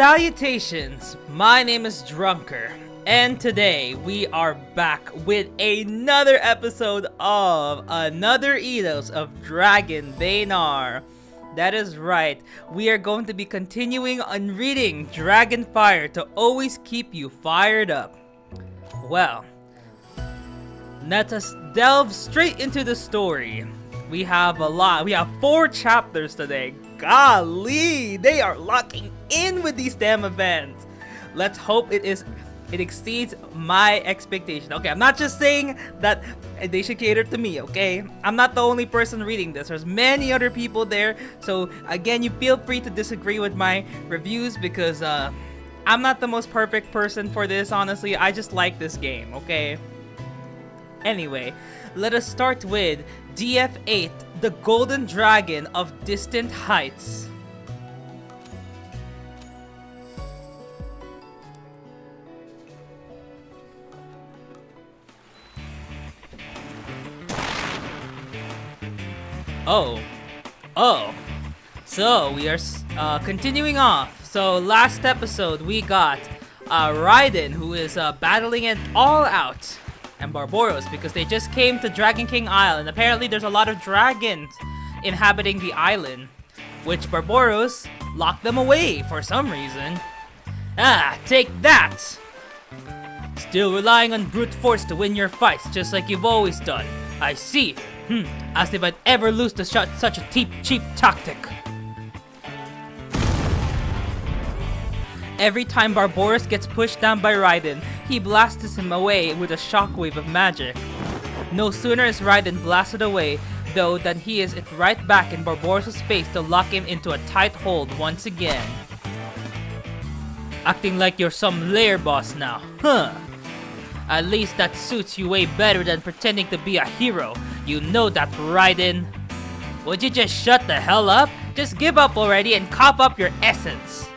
Salutations, my name is Drunker, and today we are back with another episode of another Eidos of Dragon Beinar. That is right, we are going to be continuing on reading Dragonfire to always keep you fired up. Well, let us delve straight into the story. We have 4 chapters today. Golly, they are locking in with these damn events. Let's hope it exceeds my expectation. Okay, I'm not just saying that they should cater to me, okay? I'm not the only person reading this. There's many other people there. So again, you feel free to disagree with my reviews because I'm not the most perfect person for this, honestly. I just like this game, okay? Anyway, let us start with DF8, the Golden Dragon of Distant Heights. So we are continuing off. So last episode we got Raiden, who is battling it all out, and Barbaros, because they just came to Dragon King Isle, and apparently there's a lot of dragons inhabiting the island, which Barbaros locked them away for some reason. Ah, take that! Still relying on brute force to win your fights, just like you've always done. I see. As if I'd ever lose to such a cheap tactic. Every time Barbaros gets pushed down by Raiden, he blasts him away with a shockwave of magic. No sooner is Raiden blasted away, though, than he is right back in Barbaros' face to lock him into a tight hold once again. Acting like you're some lair boss now, huh? At least that suits you way better than pretending to be a hero. You know that, Raiden. Would you just shut the hell up? Just give up already and cough up your essence.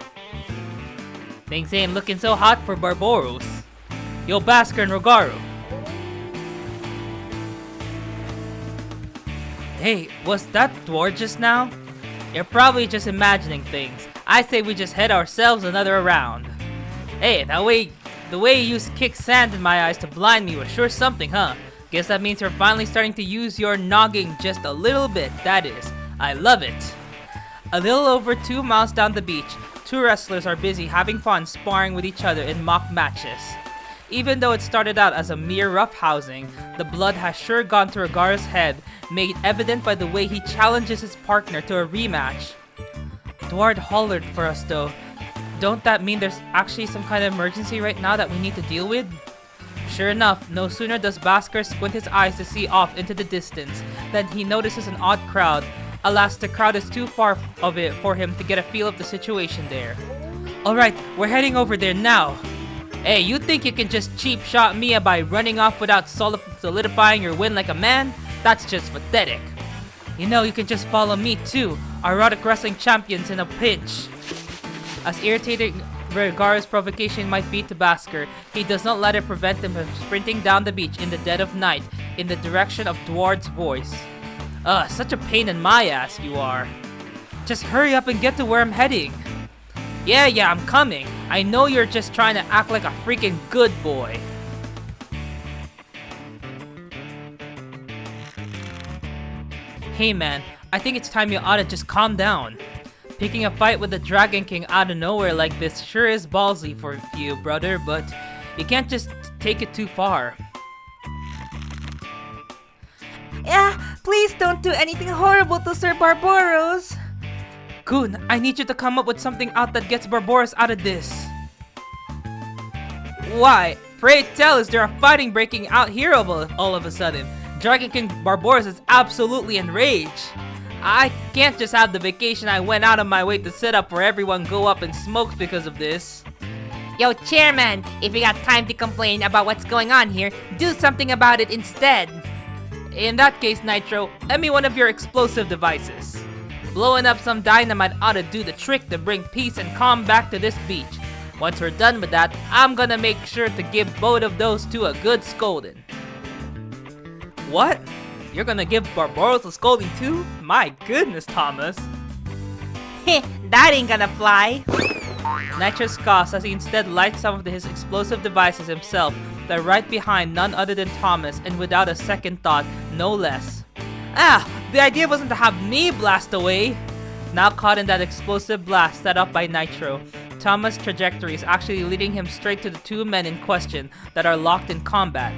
Things ain't looking so hot for Barbaros. Yo, Basker and Rogaru. Hey, was that Dwarf just now? You're probably just imagining things. I say we just head ourselves another round. Hey, the way you kick sand in my eyes to blind me was sure something, huh? Guess that means you're finally starting to use your noggin just a little bit, that is. I love it. A little over 2 miles down the beach, 2 wrestlers are busy having fun sparring with each other in mock matches. Even though it started out as a mere roughhousing, the blood has sure gone to Rogaru's head, made evident by the way he challenges his partner to a rematch. Dward hollered for us though. Don't that mean there's actually some kind of emergency right now that we need to deal with? Sure enough, no sooner does Basker squint his eyes to see off into the distance than he notices an odd crowd. Alas, the crowd is too far of it for him to get a feel of the situation there. Alright, we're heading over there now. Hey, you think you can just cheap shot Mia by running off without solidifying your win like a man? That's just pathetic. You know, you can just follow me too, our erotic wrestling champions in a pinch. As irritating Rogaru's provocation might be to Basker, he does not let it prevent him from sprinting down the beach in the dead of night in the direction of Dward's voice. Such a pain in my ass you are. Just hurry up and get to where I'm heading. Yeah, I'm coming. I know you're just trying to act like a freaking good boy. Hey man, I think it's time you ought to just calm down. Picking a fight with the Dragon King out of nowhere like this sure is ballsy for you, brother, but you can't just take it too far. Yeah, please don't do anything horrible to Sir Barbaros. Kun, I need you to come up with something out that gets Barbaros out of this. Why? Pray tell, is there a fighting breaking out here all of a sudden? Dragon King Barbaros is absolutely enraged. I can't just have the vacation I went out of my way to set up where everyone go up in smoke because of this. Yo, chairman, if you got time to complain about what's going on here, do something about it instead. In that case, Nitro, lend me one of your explosive devices. Blowing up some dynamite ought to do the trick to bring peace and calm back to this beach. Once we're done with that, I'm gonna make sure to give both of those two a good scolding. What? You're gonna give Barbaros a scolding too? My goodness, Thomas. That ain't gonna fly. Nitro scoffs as he instead lights some of his explosive devices himself. They're right behind none other than Thomas, and without a second thought, no less. Ah, the idea wasn't to have me blast away! Now caught in that explosive blast set up by Nitro, Thomas' trajectory is actually leading him straight to the two men in question that are locked in combat.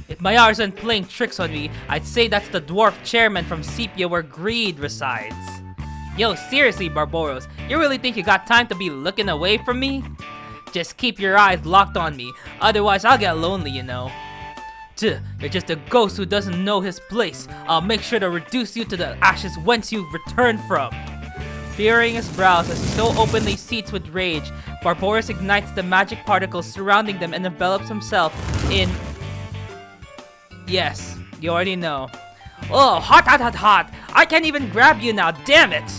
If my eyes aren't playing tricks on me, I'd say that's the dwarf chairman from Sepia where greed resides. Yo, seriously, Barbaros, you really think you got time to be looking away from me? Just keep your eyes locked on me, otherwise I'll get lonely, you know. Tuh, you're just a ghost who doesn't know his place. I'll make sure to reduce you to the ashes whence you returned from. Furrowing his brows as he so openly seethes with rage, Barbaros ignites the magic particles surrounding them and envelops himself in... Yes, you already know. Oh, hot, hot, hot, hot! I can't even grab you now, damn it!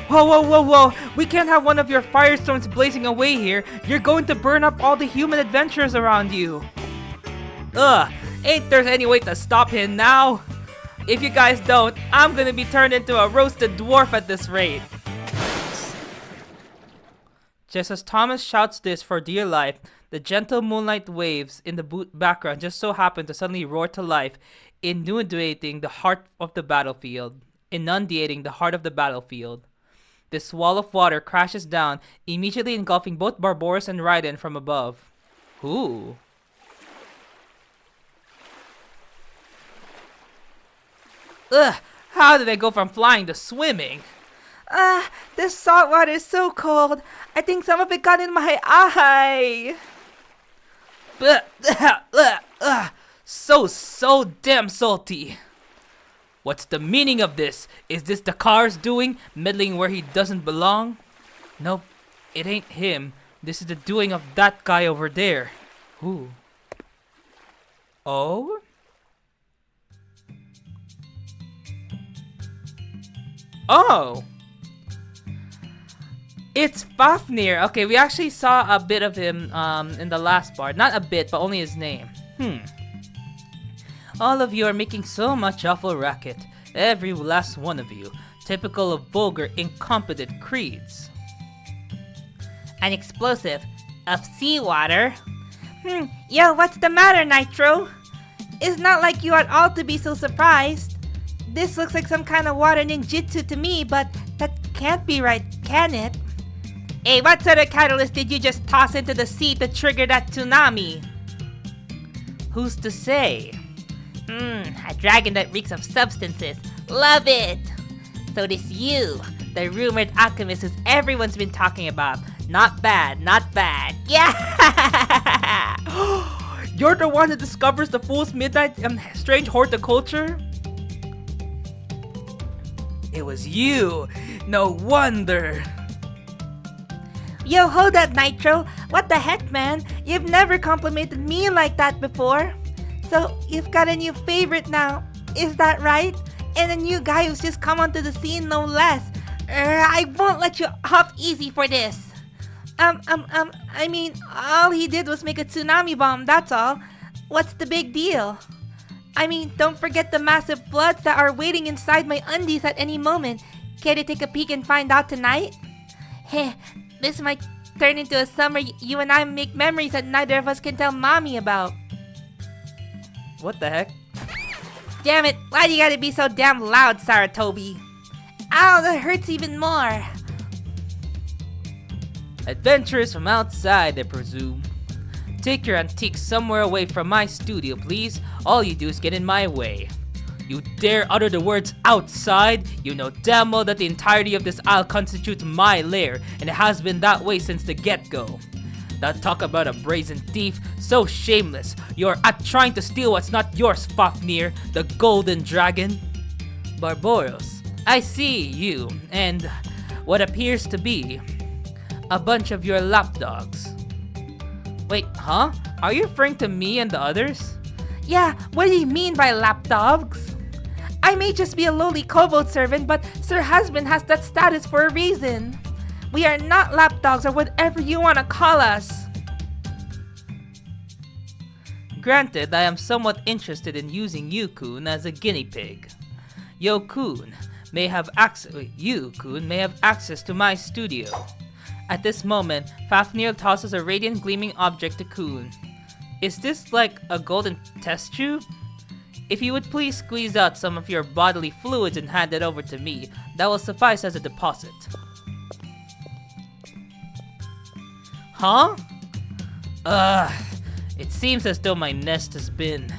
Whoa, whoa, whoa, whoa! We can't have one of your firestorms blazing away here. You're going to burn up all the human adventurers around you. Ugh, ain't there any way to stop him now? If you guys don't, I'm gonna be turned into a roasted dwarf at this rate. Just as Thomas shouts this for dear life, the gentle moonlight waves in the background just so happen to suddenly roar to life, inundating the heart of the battlefield. This wall of water crashes down, immediately engulfing both Barbaros and Raiden from above. Ooh. Ugh, how did I go from flying to swimming? This salt water is so cold. I think some of it got in my eye. So damn salty. What's the meaning of this? Is this the car's doing, meddling where he doesn't belong? Nope, it ain't him. This is the doing of that guy over there. Who? Oh? Oh! It's Fafnir. Okay, we actually saw a bit of him in the last part. Not a bit, but only his name. All of you are making so much awful racket. Every last one of you. Typical of vulgar, incompetent creeds. An explosive of seawater? Yo, what's the matter, Nitro? It's not like you ought all to be so surprised. This looks like some kind of water ninjutsu to me, but that can't be right, can it? Hey, what sort of catalyst did you just toss into the sea to trigger that tsunami? Who's to say? A dragon that reeks of substances. Love it! So this you, the rumored alchemist who everyone's been talking about. Not bad, not bad. Yeah! You're the one who discovers the Fool's Midnight strange horticulture? It was you! No wonder! Yo, hold up, Nitro. What the heck, man? You've never complimented me like that before. So, you've got a new favorite now. Is that right? And a new guy who's just come onto the scene, no less. I won't let you off easy for this. I mean, all he did was make a tsunami bomb, that's all. What's the big deal? I mean, don't forget the massive floods that are waiting inside my undies at any moment. Care to take a peek and find out tonight? Heh, this might turn into a summer you and I make memories that neither of us can tell mommy about. What the heck? Damn it, why do you gotta be so damn loud, Saratobi? Ow, that hurts even more. Adventurers from outside, I presume. Take your antiques somewhere away from my studio, please. All you do is get in my way. You dare utter the words outside? You know damn well that the entirety of this isle constitutes my lair, and it has been that way since the get-go. That talk about a brazen thief, so shameless. You're at trying to steal what's not yours, Fafnir, the golden dragon. Barbaros, I see you, and what appears to be a bunch of your lapdogs. Wait, huh? Are you referring to me and the others? Yeah, what do you mean by lapdogs? I may just be a lowly kobold servant, but Sir Husband has that status for a reason. We are not lapdogs or whatever you want to call us. Granted, I am somewhat interested in using you, Kun, as a guinea pig. Yo, Kun, you, Kun, may have access to my studio. At this moment, Fafnir tosses a radiant gleaming object to Kun. Is this like a golden test tube? If you would please squeeze out some of your bodily fluids and hand it over to me, that will suffice as a deposit. Huh? It seems as though my nest has been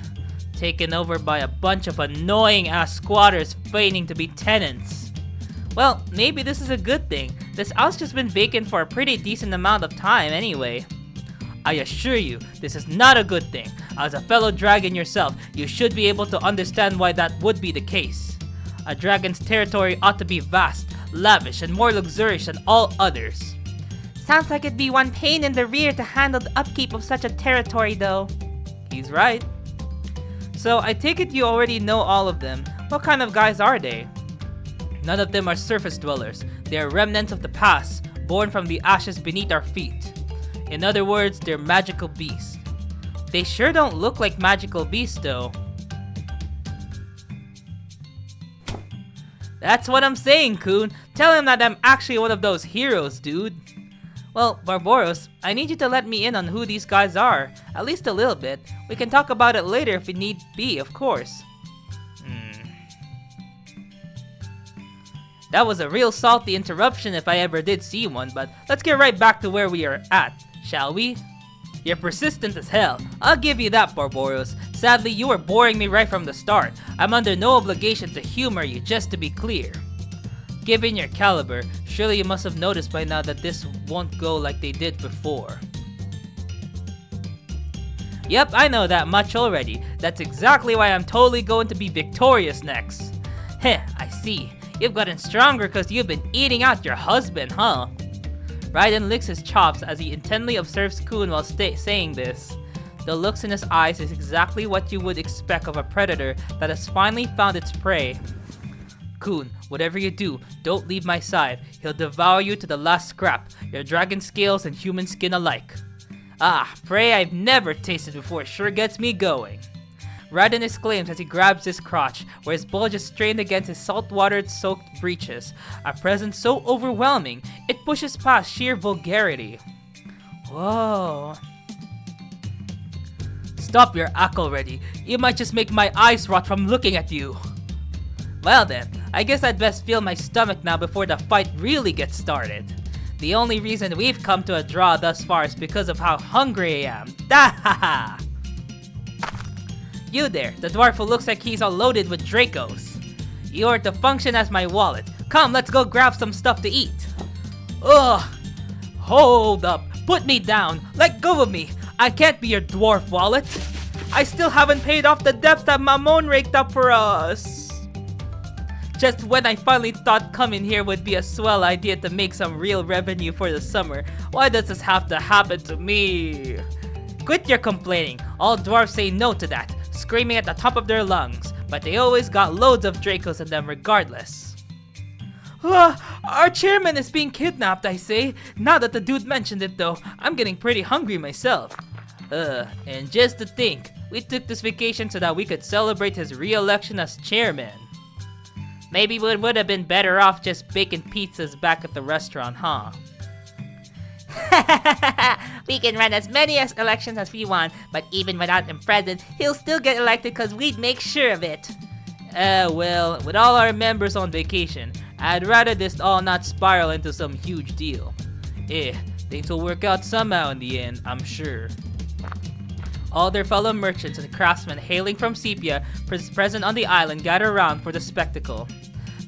taken over by a bunch of annoying-ass squatters feigning to be tenants. Well, maybe this is a good thing. This house just been vacant for a pretty decent amount of time anyway. I assure you, this is not a good thing. As a fellow dragon yourself, you should be able to understand why that would be the case. A dragon's territory ought to be vast, lavish, and more luxurious than all others. Sounds like it'd be one pain in the rear to handle the upkeep of such a territory though. He's right. So I take it you already know all of them. What kind of guys are they? None of them are surface dwellers. They are remnants of the past, born from the ashes beneath our feet. In other words, they're magical beasts. They sure don't look like magical beasts though. That's what I'm saying, Kun. Tell him that I'm actually one of those heroes, dude. Well, Barbaros, I need you to let me in on who these guys are. At least a little bit. We can talk about it later if it need be, of course. That was a real salty interruption if I ever did see one, but let's get right back to where we are at, shall we? You're persistent as hell. I'll give you that, Barbaros. Sadly, you were boring me right from the start. I'm under no obligation to humor you, just to be clear. Given your caliber, surely you must have noticed by now that this won't go like they did before. Yep, I know that much already. That's exactly why I'm totally going to be victorious next. Heh, I see. You've gotten stronger because you've been eating out your husband, huh? Raiden licks his chops as he intently observes Kun while saying this. The looks in his eyes is exactly what you would expect of a predator that has finally found its prey. Kun, whatever you do, don't leave my side. He'll devour you to the last scrap, your dragon scales and human skin alike. Ah, prey I've never tasted before sure gets me going. Raiden exclaims as he grabs his crotch, where his bulge is strained against his salt-water-soaked breeches, a presence so overwhelming, it pushes past sheer vulgarity. Whoa. Stop your act already. You might just make my eyes rot from looking at you. Well then, I guess I'd best feel my stomach now before the fight really gets started. The only reason we've come to a draw thus far is because of how hungry I am. Dahaha! You there, the dwarf who looks like he's all loaded with Dracos. You are to function as my wallet. Come, let's go grab some stuff to eat. Ugh! Hold up! Put me down! Let go of me! I can't be your dwarf wallet! I still haven't paid off the debts that Mamon raked up for us! Just when I finally thought coming here would be a swell idea to make some real revenue for the summer, why does this have to happen to me? Quit your complaining. All dwarves say no to that, screaming at the top of their lungs, but they always got loads of Dracos in them regardless. Our chairman is being kidnapped, I say. Now that the dude mentioned it though, I'm getting pretty hungry myself. And just to think, we took this vacation so that we could celebrate his re-election as chairman. Maybe we would have been better off just baking pizzas back at the restaurant, huh? We can run as many elections as we want, but even without him present, he'll still get elected because we'd make sure of it. Well, with all our members on vacation, I'd rather this all not spiral into some huge deal. Things will work out somehow in the end, I'm sure. All their fellow merchants and craftsmen hailing from Sepia present on the island gather around for the spectacle.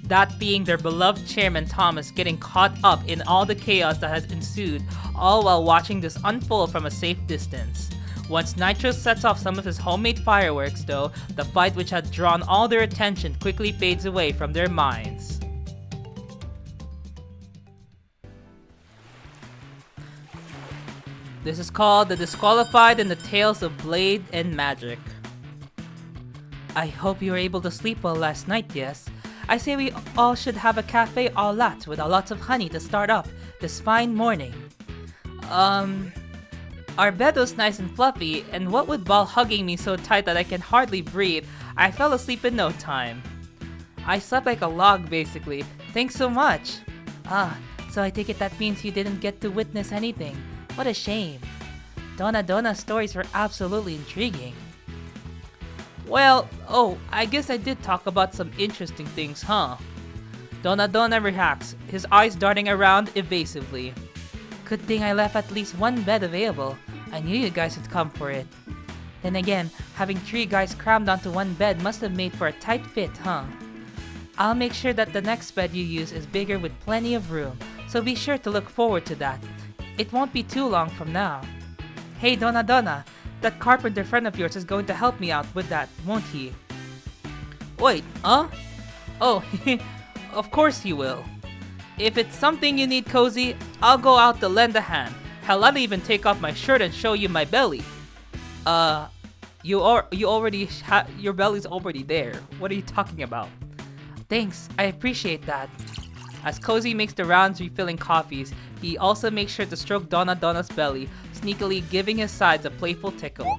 That being their beloved chairman Thomas getting caught up in all the chaos that has ensued, all while watching this unfold from a safe distance. Once Nitro sets off some of his homemade fireworks though, the fight which had drawn all their attention quickly fades away from their minds. This is called The Disqualified and the Tales of Blade and Magic. I hope you were able to sleep well last night, yes? I say we all should have a cafe au lait with a lot of honey to start off this fine morning. Our bed was nice and fluffy, and what with Ball hugging me so tight that I can hardly breathe, I fell asleep in no time. I slept like a log, basically. Thanks so much. Ah, so I take it that means you didn't get to witness anything. What a shame. Dona's stories were absolutely intriguing. Well, I guess I did talk about some interesting things, huh? Dona reacts, his eyes darting around evasively. Good thing I left at least one bed available. I knew you guys would come for it. Then again, having 3 guys crammed onto one bed must have made for a tight fit, huh? I'll make sure that the next bed you use is bigger with plenty of room, so be sure to look forward to that. It won't be too long from now. Hey Dona, that carpenter friend of yours is going to help me out with that, won't he? Wait, huh? Oh, of course he will. If it's something you need, Cozy, I'll go out to lend a hand. Hell, I'll even take off my shirt and show you my belly. Your belly's already there. What are you talking about? Thanks, I appreciate that. As Cozy makes the rounds refilling coffees, he also makes sure to stroke Dona's belly, sneakily giving his sides a playful tickle.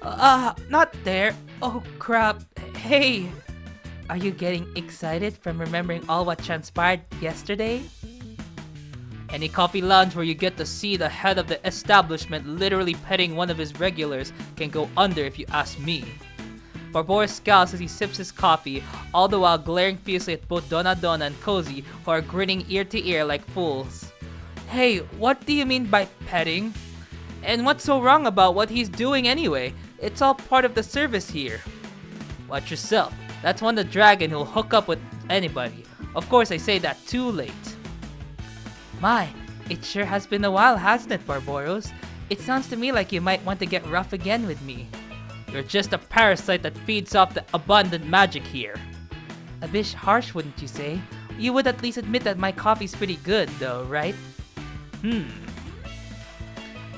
Not there. Oh crap. Hey! Are you getting excited from remembering all what transpired yesterday? Any coffee lounge where you get to see the head of the establishment literally petting one of his regulars can go under if you ask me. Barboras scowls as he sips his coffee, all the while glaring fiercely at both Dona and Cozy, who are grinning ear to ear like fools. Hey, what do you mean by petting? And what's so wrong about what he's doing anyway? It's all part of the service here. Watch yourself. That's one the dragon who'll hook up with anybody. Of course, I say that too late. My, it sure has been a while, hasn't it, Barboros? It sounds to me like you might want to get rough again with me. You're just a parasite that feeds off the abundant magic here. A bit harsh, wouldn't you say? You would at least admit that my coffee's pretty good, though, right?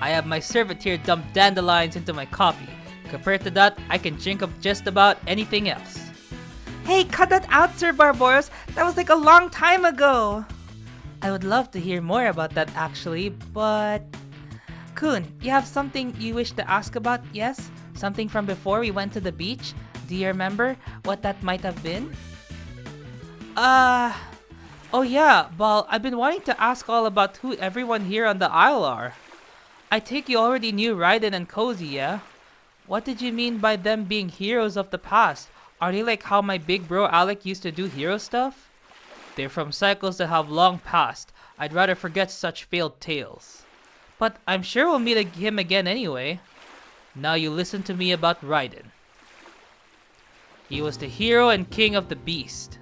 I have my servitor dump dandelions into my coffee. Compared to that, I can drink up just about anything else. Hey, cut that out, Sir Barboros. That was like a long time ago. I would love to hear more about that actually, but... Kun, you have something you wish to ask about, yes? Something from before we went to the beach? Do you remember what that might have been? Oh yeah, well, I've been wanting to ask all about who everyone here on the isle are. I take you already knew Raiden and Cozy, yeah? What did you mean by them being heroes of the past? Are they like how my big bro Alec used to do hero stuff? They're from cycles that have long passed. I'd rather forget such failed tales. But I'm sure we'll meet him again anyway. Now you listen to me about Raiden. He was the hero and king of the beast.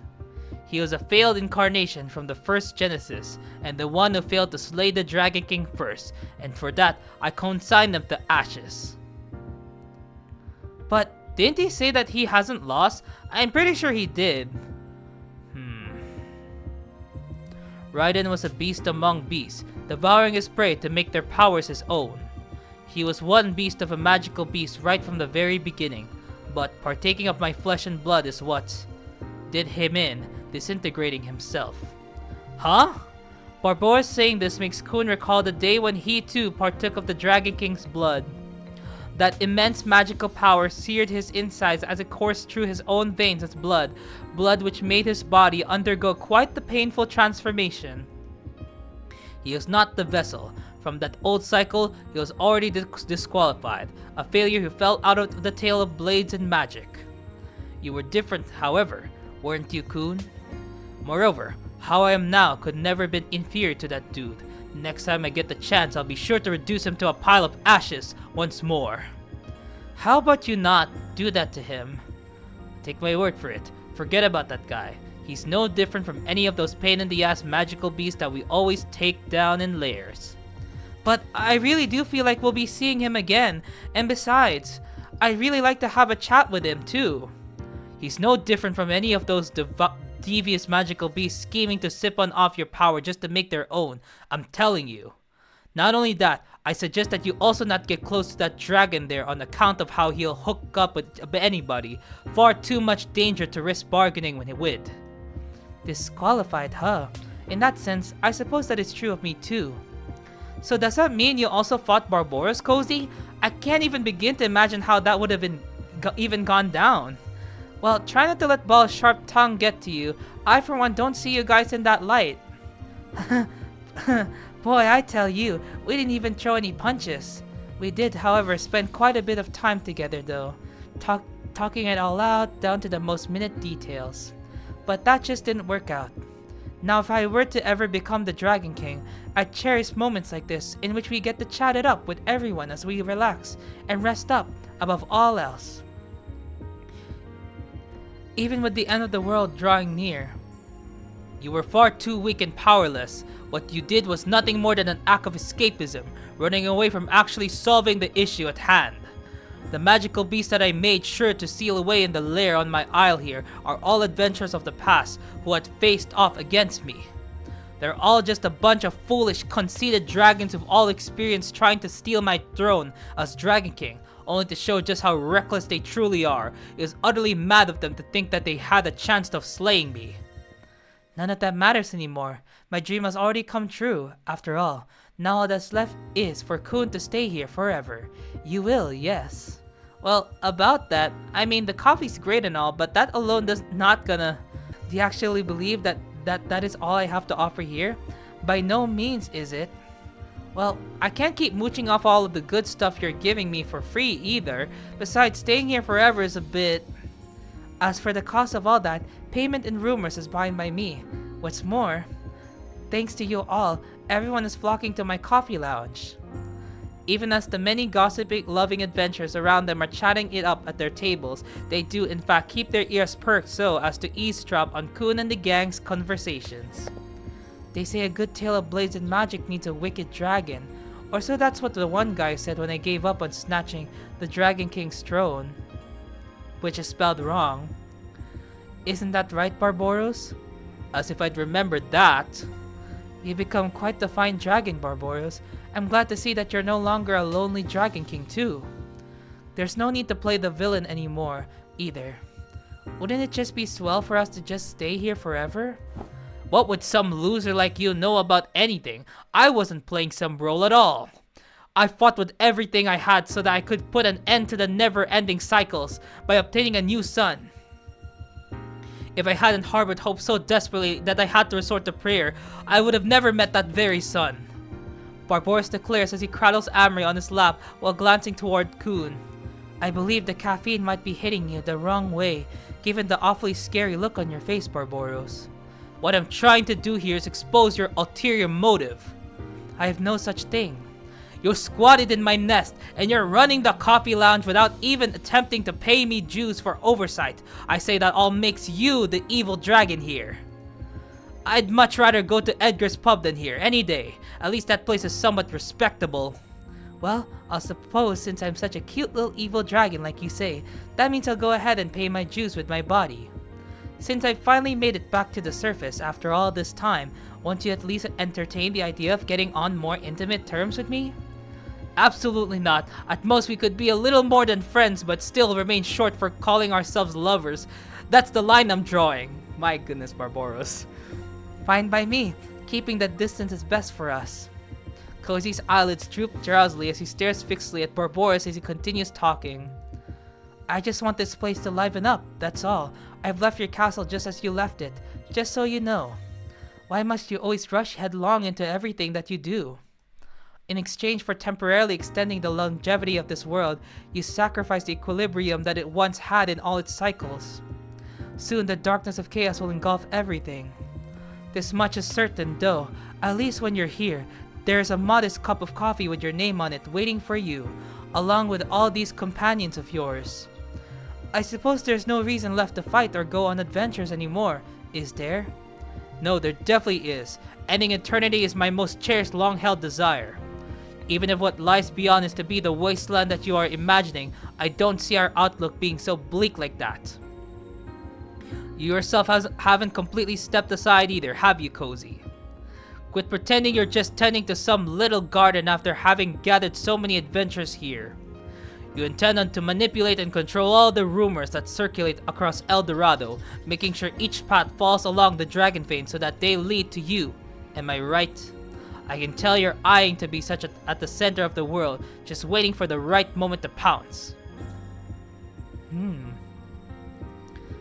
He was a failed incarnation from the first Genesis, and the one who failed to slay the Dragon King first, and for that, I consigned him to ashes. But didn't he say that he hasn't lost? I'm pretty sure he did. Raiden was a beast among beasts, devouring his prey to make their powers his own. He was one beast of a magical beast right from the very beginning, but partaking of my flesh and blood is what did him in, disintegrating himself. Huh? Barboras saying this makes Kun recall the day when he too partook of the Dragon King's blood. That immense magical power seared his insides as it coursed through his own veins as blood which made his body undergo quite the painful transformation. He was not the vessel. From that old cycle, he was already disqualified, a failure who fell out of the tale of blades and magic. You were different, however, weren't you, Kun? Moreover, how I am now could never have been inferior to that dude. Next time I get the chance, I'll be sure to reduce him to a pile of ashes once more. How about you not do that to him? Take my word for it. Forget about that guy. He's no different from any of those pain-in-the-ass magical beasts that we always take down in layers. But I really do feel like we'll be seeing him again, and besides, I'd really like to have a chat with him too. He's no different from any of those devious magical beasts scheming to sip on off your power just to make their own. I'm telling you. Not only that, I suggest that you also not get close to that dragon there on account of how he'll hook up with anybody. Far too much danger to risk bargaining with. Disqualified, huh? In that sense, I suppose that is true of me too. So does that mean you also fought Barboras, Cozy? I can't even begin to imagine how that would have even gone down. Well, try not to let Ball's sharp tongue get to you. I, for one, don't see you guys in that light. Boy, I tell you, we didn't even throw any punches. We did, however, spend quite a bit of time together, though. Talking it all out, down to the most minute details. But that just didn't work out. Now, if I were to ever become the Dragon King, I'd cherish moments like this, in which we get to chat it up with everyone as we relax and rest up above all else. Even with the end of the world drawing near. You were far too weak and powerless. What you did was nothing more than an act of escapism, running away from actually solving the issue at hand. The magical beasts that I made sure to seal away in the lair on my isle here are all adventurers of the past who had faced off against me. They're all just a bunch of foolish, conceited dragons who've all experienced trying to steal my throne as Dragon King, only to show just how reckless they truly are. It is utterly mad of them to think that they had a chance of slaying me. None of that matters anymore. My dream has already come true, after all. Now all that's left is for Kun to stay here forever. You will, yes. Well, about that, I mean, the coffee's great and all, but that alone does not gonna... Do you actually believe that is all I have to offer here? By no means is it. Well, I can't keep mooching off all of the good stuff you're giving me for free either. Besides, staying here forever is a bit... As for the cost of all that, payment in rumors is fine by me. What's more, thanks to you all, everyone is flocking to my coffee lounge. Even as the many gossiping, loving adventurers around them are chatting it up at their tables, they do in fact keep their ears perked so as to eavesdrop on Kun and the gang's conversations. They say a good tale of blades and magic needs a wicked dragon, or so that's what the one guy said when I gave up on snatching the Dragon King's throne. Which is spelled wrong. Isn't that right, Barboros? As if I'd remembered that. You become quite the fine dragon, Barboros. I'm glad to see that you're no longer a lonely Dragon King too. There's no need to play the villain anymore, either. Wouldn't it just be swell for us to just stay here forever? What would some loser like you know about anything? I wasn't playing some role at all. I fought with everything I had so that I could put an end to the never-ending cycles by obtaining a new son. If I hadn't harbored hope so desperately that I had to resort to prayer, I would have never met that very son. Barboros declares as he cradles Amory on his lap while glancing toward Kun. I believe the caffeine might be hitting you the wrong way, given the awfully scary look on your face, Barboros. What I'm trying to do here is expose your ulterior motive. I have no such thing. You're squatted in my nest, and you're running the coffee lounge without even attempting to pay me dues for oversight. I say that all makes you the evil dragon here. I'd much rather go to Edgar's pub than here, any day. At least that place is somewhat respectable. Well, I'll suppose since I'm such a cute little evil dragon like you say, that means I'll go ahead and pay my dues with my body. Since I finally made it back to the surface after all this time, won't you at least entertain the idea of getting on more intimate terms with me? Absolutely not. At most we could be a little more than friends but still remain short for calling ourselves lovers. That's the line I'm drawing. My goodness, Barboros. Fine by me. Keeping that distance is best for us. Cozy's eyelids droop drowsily as he stares fixedly at Barboros as he continues talking. I just want this place to liven up, that's all. I've left your castle just as you left it, just so you know. Why must you always rush headlong into everything that you do? In exchange for temporarily extending the longevity of this world, you sacrifice the equilibrium that it once had in all its cycles. Soon the darkness of chaos will engulf everything. This much is certain though, at least when you're here, there is a modest cup of coffee with your name on it waiting for you, along with all these companions of yours. I suppose there's no reason left to fight or go on adventures anymore, is there? No, there definitely is. Ending eternity is my most cherished long-held desire. Even if what lies beyond is to be the wasteland that you are imagining, I don't see our outlook being so bleak like that. You yourself haven't completely stepped aside either, have you, Cozy? Quit pretending you're just tending to some little garden after having gathered so many adventures here. You intend on to manipulate and control all the rumors that circulate across El Dorado, making sure each path falls along the dragon vein so that they lead to you. Am I right? I can tell you're eyeing to be at the center of the world, just waiting for the right moment to pounce.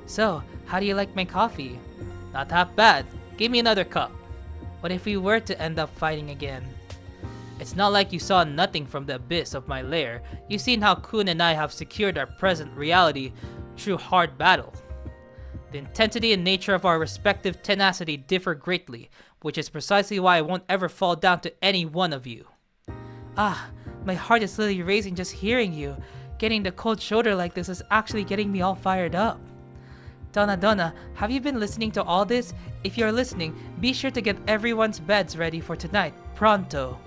So, how do you like my coffee? Not half bad. Give me another cup. What if we were to end up fighting again? It's not like you saw nothing from the abyss of my lair. You've seen how Kun and I have secured our present reality through hard battle. The intensity and nature of our respective tenacity differ greatly, which is precisely why I won't ever fall down to any one of you. Ah, my heart is literally racing just hearing you. Getting the cold shoulder like this is actually getting me all fired up. Donna, have you been listening to all this? If you're listening, be sure to get everyone's beds ready for tonight, pronto.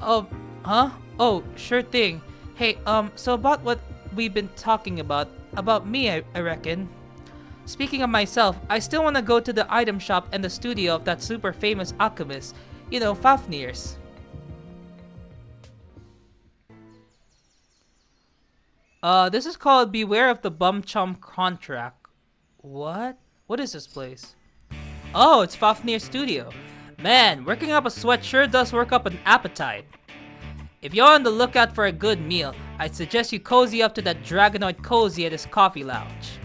Oh, huh? Oh, sure thing. Hey, so about what we've been talking about me, I reckon. Speaking of myself, I still want to go to the item shop and the studio of that super famous alchemist. You know, Fafnir's. This is called Beware of the Bumchum Contract. What? What is this place? Oh, it's Fafnir's studio. Man, working up a sweat sure does work up an appetite. If you're on the lookout for a good meal, I'd suggest you cozy up to that Dragonoid cozy at his coffee lounge.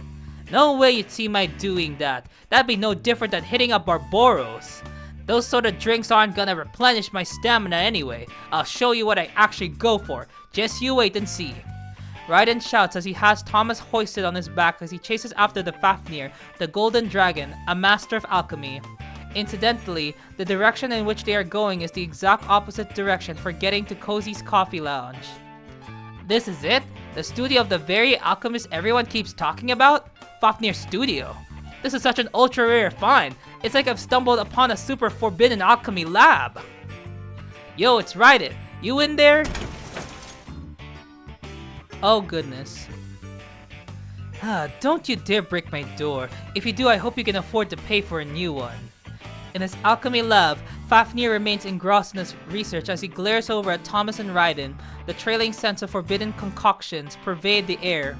No way you'd see my doing that. That'd be no different than hitting up Barbaros. Those sort of drinks aren't gonna replenish my stamina anyway. I'll show you what I actually go for. Just you wait and see. Raiden shouts as he has Thomas hoisted on his back as he chases after the Fafnir, the Golden Dragon, a master of alchemy. Incidentally, the direction in which they are going is the exact opposite direction for getting to Cozy's Coffee Lounge. This is it? The studio of the very alchemist everyone keeps talking about? Fafnir's studio. This is such an ultra rare find. It's like I've stumbled upon a super forbidden alchemy lab. Yo, it's Raiden. You in there? Oh goodness. Don't you dare break my door. If you do, I hope you can afford to pay for a new one. In his alchemy lab, Fafnir remains engrossed in his research as he glares over at Thomas and Raiden. The trailing scents of forbidden concoctions pervade the air.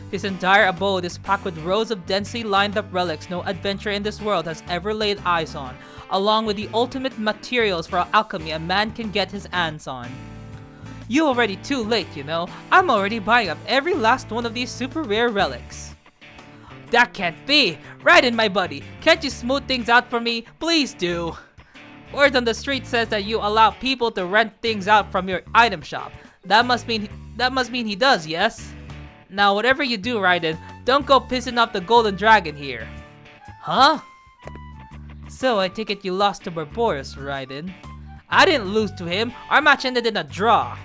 His entire abode is packed with rows of densely lined up relics no adventurer in this world has ever laid eyes on, along with the ultimate materials for alchemy a man can get his hands on. You already too late, you know. I'm already buying up every last one of these super rare relics. That can't be! Raiden, my buddy, can't you smooth things out for me? Please do! Word on the street says that you allow people to rent things out from your item shop. That must mean he does, yes? Now whatever you do, Raiden, don't go pissing off the Golden Dragon here. Huh? So I take it you lost to Barbaros, Raiden. I didn't lose to him. Our match ended in a draw.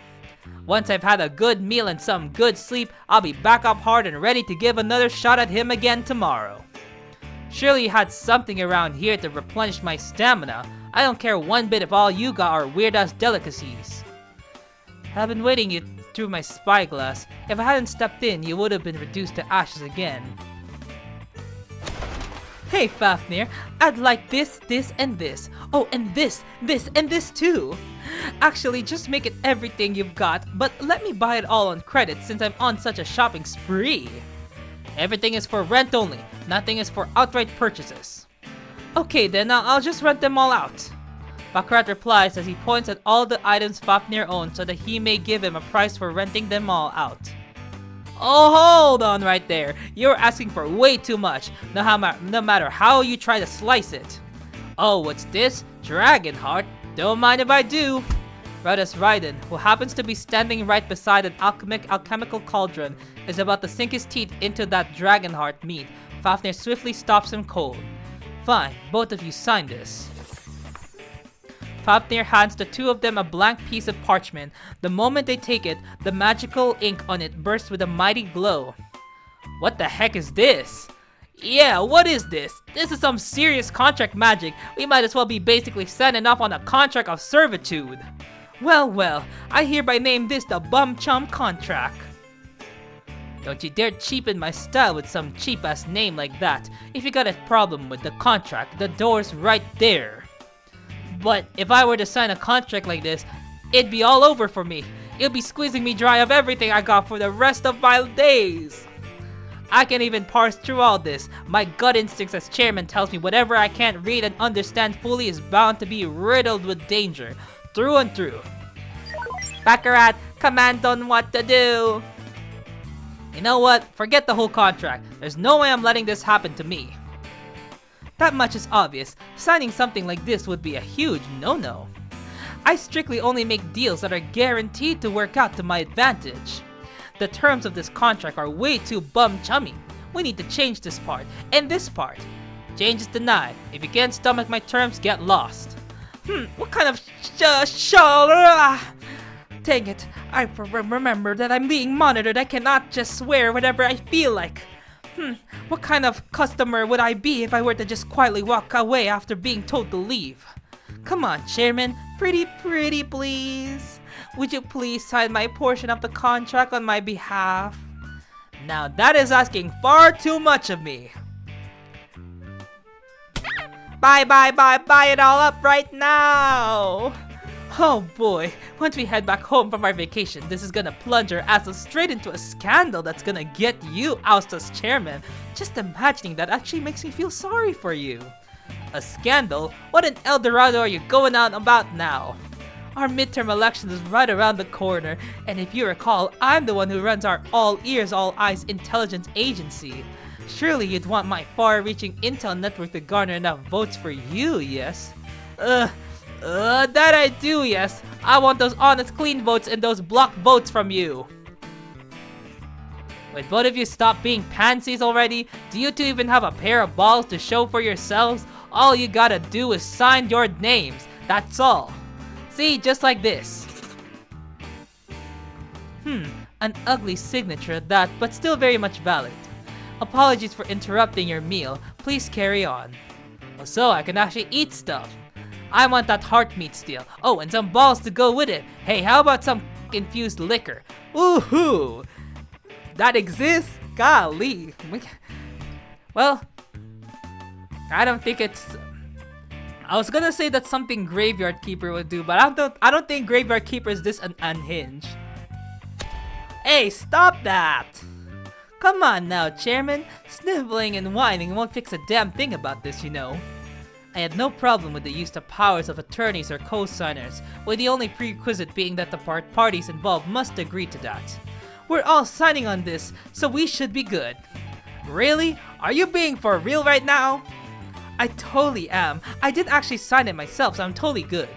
Once I've had a good meal and some good sleep, I'll be back up hard and ready to give another shot at him again tomorrow. Surely you had something around here to replenish my stamina. I don't care one bit if all you got are weird-ass delicacies. I've been waiting you through my spyglass. If I hadn't stepped in, you would have been reduced to ashes again. Hey Fafnir, I'd like this, and this. Oh, and this, and this too. Actually, just make it everything you've got, but let me buy it all on credit since I'm on such a shopping spree. Everything is for rent only, nothing is for outright purchases. Okay then, I'll just rent them all out. Baccarat replies as he points at all the items Fafnir owns so that he may give him a price for renting them all out. Oh, hold on right there. You're asking for way too much, no matter how you try to slice it. Oh, what's this? Dragon Heart? Don't mind if I do. Right as Raiden, who happens to be standing right beside an alchemical cauldron, is about to sink his teeth into that Dragon Heart meat, Fafnir swiftly stops him cold. Fine, both of you sign this. Fafnir hands the two of them a blank piece of parchment. The moment they take it, the magical ink on it bursts with a mighty glow. What the heck is this? Yeah, what is this? This is some serious contract magic. We might as well be basically signing off on a contract of servitude. Well, I hereby name this the Bumchum contract. Don't you dare cheapen my style with some cheap-ass name like that. If you got a problem with the contract, the door's right there. But if I were to sign a contract like this, it'd be all over for me. It'd be squeezing me dry of everything I got for the rest of my days. I can't even parse through all this. My gut instincts as chairman tells me whatever I can't read and understand fully is bound to be riddled with danger, through and through. Baccarat, command on what to do. You know what? Forget the whole contract. There's no way I'm letting this happen to me. That much is obvious. Signing something like this would be a huge no-no. I strictly only make deals that are guaranteed to work out to my advantage. The terms of this contract are way too bum-chummy. We need to change this part, and this part. Change is denied. If you can't stomach my terms, get lost. What kind of Dang it, I remember that I'm being monitored. I cannot just swear whatever I feel like. What kind of customer would I be if I were to just quietly walk away after being told to leave? Come on, Chairman. Pretty please. Would you please sign my portion of the contract on my behalf? Now that is asking far too much of me. Buy it all up right now! Oh boy, once we head back home from our vacation, this is gonna plunge our asses straight into a scandal that's gonna get you ousted as chairman. Just imagining that actually makes me feel sorry for you. A scandal? What in El Dorado are you going on about now? Our midterm election is right around the corner, and if you recall, I'm the one who runs our all ears, all eyes intelligence agency. Surely you'd want my far-reaching intel network to garner enough votes for you, yes? That I do, yes. I want those honest, clean votes and those block votes from you. Wait, both of you stop being pansies already? Do you two even have a pair of balls to show for yourselves? All you gotta do is sign your names. That's all. See, just like this. An ugly signature at that, but still very much valid. Apologies for interrupting your meal. Please carry on. Oh, so I can actually eat stuff. I want that heart meat steal. Oh, and some balls to go with it. Hey, how about some infused liquor? Woohoo! That exists? Golly. Well, I don't think it's... I was gonna say that's something Graveyard Keeper would do, but I don't think Graveyard Keeper is this unhinged. Hey, stop that! Come on now, Chairman. Sniveling and whining won't fix a damn thing about this, you know. I had no problem with the use of powers of attorneys or co-signers, with the only prerequisite being that the parties involved must agree to that. We're all signing on this, so we should be good. Really? Are you being for real right now? I totally am. I did actually sign it myself, so I'm totally good.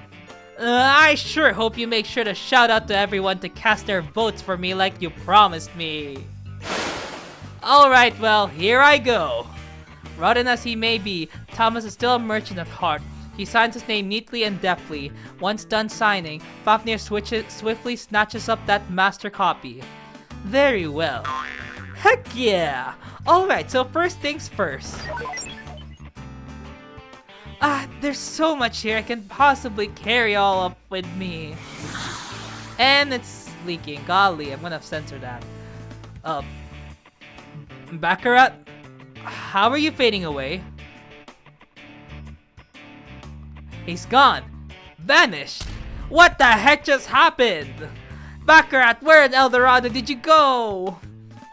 I sure hope you make sure to shout out to everyone to cast their votes for me like you promised me. Alright, well, here I go. Rotten as he may be, Thomas is still a merchant at heart. He signs his name neatly and deftly. Once done signing, Fafnir swiftly snatches up that master copy. Very well. Heck yeah! Alright, so first things first. There's so much here I can possibly carry all up with me. And it's leaking. Golly, I'm gonna censor that. Baccarat? How are you fading away? He's gone. Vanished. What the heck just happened? Baccarat, where in El Dorado did you go?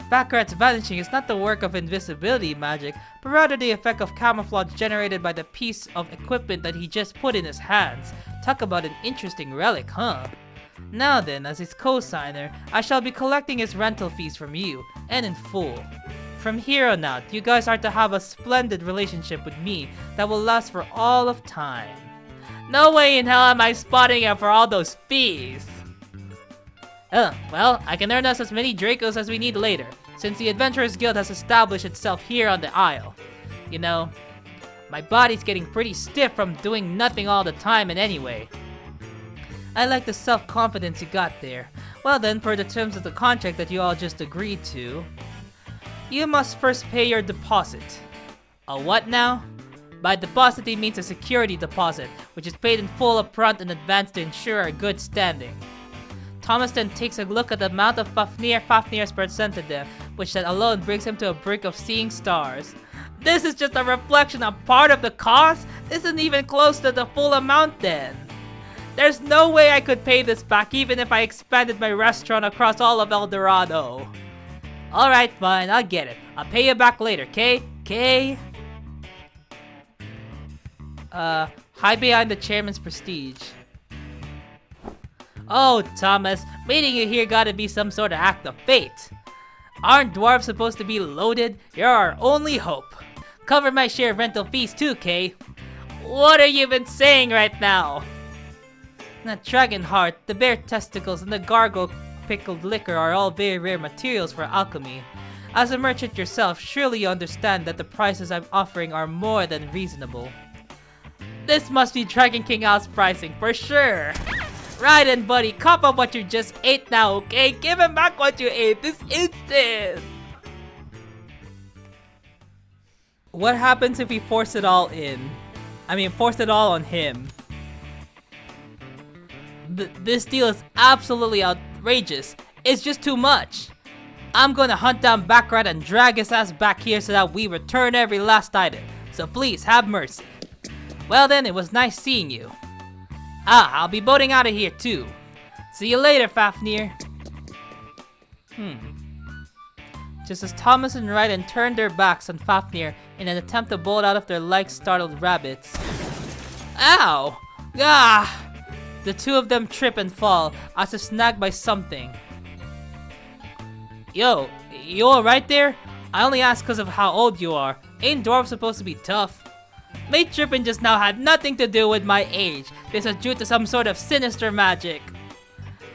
Baccarat's vanishing is not the work of invisibility magic, but rather the effect of camouflage generated by the piece of equipment that he just put in his hands. Talk about an interesting relic, huh? Now then, as his co-signer, I shall be collecting his rental fees from you, and in full. From here on out, you guys are to have a splendid relationship with me that will last for all of time. No way in hell am I spotting out for all those fees! Well, I can earn us as many Dracos as we need later, since the Adventurers Guild has established itself here on the Isle. You know, my body's getting pretty stiff from doing nothing all the time and anyway. I like the self-confidence you got there. Well then, per the terms of the contract that you all just agreed to, you must first pay your deposit. A what now? By deposit he means a security deposit, which is paid in full upfront in advance to ensure our good standing. Thomas then takes a look at the amount of Fafnir's presented them, which that alone brings him to a brink of seeing stars. This is just a reflection of part of the cost? This isn't even close to the full amount then. There's no way I could pay this back even if I expanded my restaurant across all of El Dorado. Alright, fine, I'll get it. I'll pay you back later, K? Hide behind the chairman's prestige. Oh, Thomas, meeting you here gotta be some sort of act of fate. Aren't dwarves supposed to be loaded? You're our only hope. Cover my share of rental fees too, Kay. What are you even saying right now? The dragon heart, the bear testicles, and the gargoyle pickled liquor are all very rare materials for alchemy. As a merchant yourself, surely you understand that the prices I'm offering are more than reasonable. This must be Dragon King Al's pricing for sure. Right then, buddy, cop up what you just ate now, okay? Give him back what you ate this instant! What happens if we force it all in? I mean, force it all on him. This deal is absolutely outrageous. It's just too much. I'm gonna hunt down Baccarat and drag his ass back here so that we return every last item. So please, have mercy. Well then, it was nice seeing you. I'll be boating out of here too. See you later, Fafnir. Just as Thomas and Raiden turned their backs on Fafnir in an attempt to bolt out of their like startled rabbits. Ow! Ah! The two of them trip and fall as if snagged by something. Yo, you alright there? I only asked cause of how old you are. Ain't dwarves supposed to be tough? Me tripping just now had nothing to do with my age. This was due to some sort of sinister magic.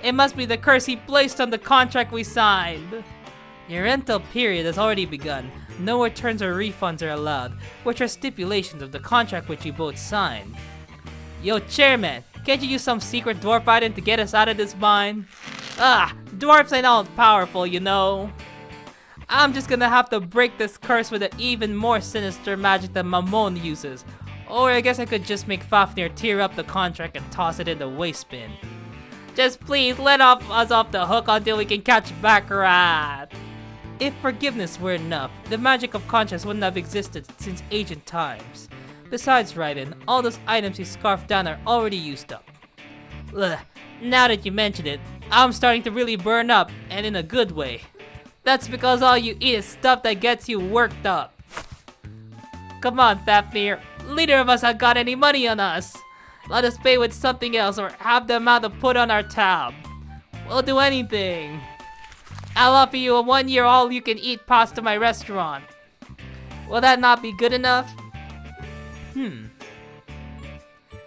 It must be the curse he placed on the contract we signed. Your rental period has already begun. No returns or refunds are allowed, which are stipulations of the contract which you both signed. Yo, chairman, can't you use some secret dwarf item to get us out of this bind? Dwarfs ain't all powerful, you know. I'm just gonna have to break this curse with an even more sinister magic than Mamon uses. Or I guess I could just make Fafnir tear up the contract and toss it in the waste bin. Just please let us off the hook until we can catch Baccarat. If forgiveness were enough, the magic of conscience wouldn't have existed since ancient times. Besides, Raiden, all those items you scarfed down are already used up. Ugh, now that you mention it, I'm starting to really burn up, and in a good way. That's because all you eat is stuff that gets you worked up. Come on, Fafnir, neither of us have got any money on us. Let us pay with something else or have the amount to put on our tab. We'll do anything. I'll offer you a 1-year all-you-can-eat pass to my restaurant. Will that not be good enough?